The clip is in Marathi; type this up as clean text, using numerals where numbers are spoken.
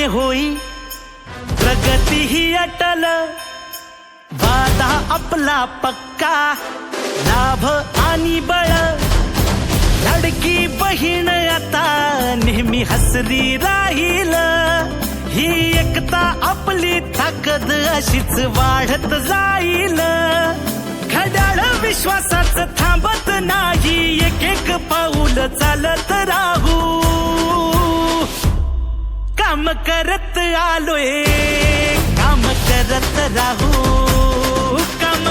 न्याय होई प्रगती ही अटल, वादा आपला पक्का, लाभ आणि बळ, लाडकी बहीण आता नेहमी हसरी राहील, ही एकता आपली ताकद अशीच वाढत जाईल, घड्याळ विश्वासाच थांबत नाही, एक एक पाऊल चालत राहू, काम करत आलोय, काम करत राहू, काम